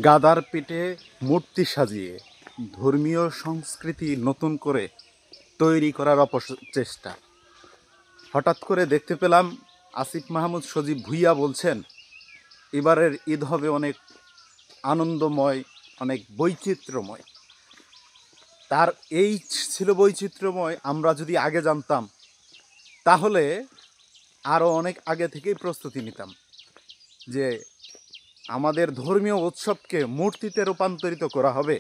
গাদার পিঠে মূর্তি সাজিয়ে ধর্মীয় সংস্কৃতি নতুন করে তৈরি করার অপচেষ্টা। হঠাৎ করে দেখতে পেলাম আসিফ মাহমুদ সজীব ভুঁইয়া বলছেন এবারের ঈদ হবে অনেক আনন্দময়, অনেক বৈচিত্র্যময়। তার এই ছিল বৈচিত্র্যময়, আমরা যদি আগে জানতাম তাহলে আরও অনেক আগে থেকেই প্রস্তুতি নিতাম যে আমাদের ধর্মীয় উৎসবকে মূর্তিতে রূপান্তরিত করা হবে।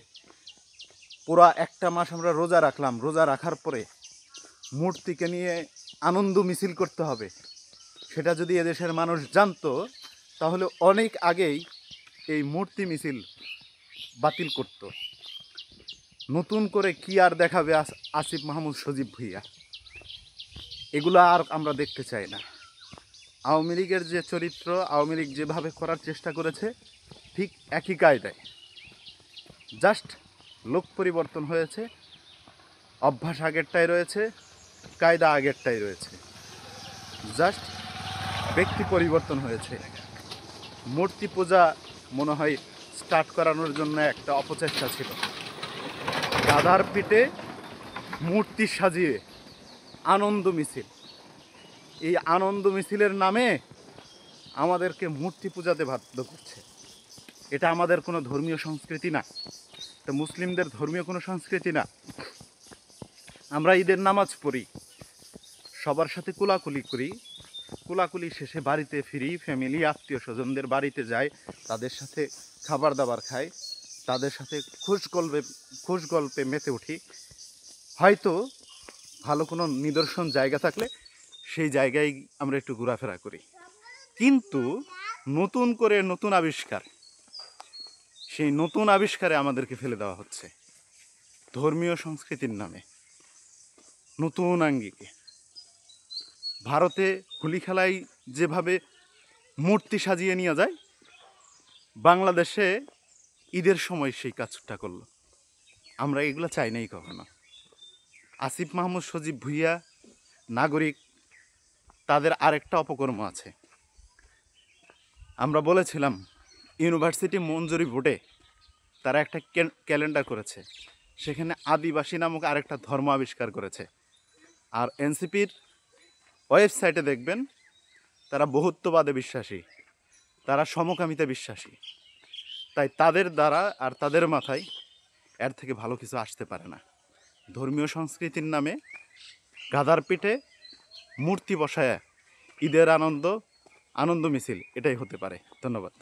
পুরা একটা মাস আমরা রোজা রাখলাম, রোজা রাখার পরে মূর্তিকে নিয়ে আনন্দ মিছিল করতে হবে। সেটা যদি এদেশের মানুষ জানতো তাহলে অনেক আগেই এই মূর্তি মিছিল বাতিল করত। নতুন করে কি আর দেখাবে আসিফ মাহমুদ সজীব ভুঁইয়া? এগুলো আর আমরা দেখতে চাই না। আওয়ামী লীগের যে চরিত্র, আওয়ামী লীগ যেভাবে করার চেষ্টা করেছে ঠিক একই কায়দায়, জাস্ট লোক পরিবর্তন হয়েছে, অভ্যাস আগেরটাই রয়েছে, কায়দা আগেরটাই রয়েছে, জাস্ট ব্যক্তি পরিবর্তন হয়েছে। মূর্তি পূজা মনে হয় স্টার্ট করানোর জন্য একটা অপচেষ্টা ছিল। গাধার পিঠে মূর্তি সাজিয়ে আনন্দ মিছিল, এই আনন্দ মিছিলের নামে আমাদেরকে মূর্তি পূজাতে বাধ্য করছে। এটা আমাদের কোনো ধর্মীয় সংস্কৃতি না, এটা মুসলিমদের ধর্মীয় কোনো সংস্কৃতি না। আমরা ঈদের নামাজ পড়ি, সবার সাথে কোলাকুলি করি, কোলাকুলি শেষে বাড়িতে ফিরি, ফ্যামিলি আত্মীয় স্বজনদের বাড়িতে যাই, তাদের সাথে খাবার দাবার খাই, তাদের সাথে খুশ গল্পে মেতে উঠি। হয়তো ভালো কোনো নিদর্শন জায়গা থাকলে সেই জায়গায় আমরা একটু ঘোরাফেরা করি। কিন্তু নতুন করে নতুন আবিষ্কার, সেই নতুন আবিষ্কারে আমাদেরকে ফেলে দেওয়া হচ্ছে ধর্মীয় সংস্কৃতির নামে নতুন আঙ্গিকে। ভারতে হোলি খেলায় যেভাবে মূর্তি সাজিয়ে নিয়ে যায়, বাংলাদেশে ঈদের সময় সেই কাজটা করলো। আমরা এগুলো চাই নাই কখনো। আসিফ মাহমুদ সজীব ভুঁইয়া নাগরিক, তাদের আরেকটা অপকর্ম আছে। আমরা বলেছিলাম ইউনিভার্সিটি মঞ্জুরি বোর্ডে তারা একটা ক্যালেন্ডার করেছে, সেখানে আদিবাসী নামক আরেকটা ধর্ম আবিষ্কার করেছে। আর এনসিপির ওয়েবসাইটে দেখবেন তারা বহুত্ববাদে বিশ্বাসী, তারা সমকামিতা বিশ্বাসী। তাই তাদের দ্বারা আর তাদের মাথায় এর থেকে ভালো কিছু আসতে পারে না। ধর্মীয় সংস্কৃতির নামে গাধার পিঠে মূর্তি বসায় ঈদের আনন্দ মিছিল, এটাই হতে পারে। ধন্যবাদ।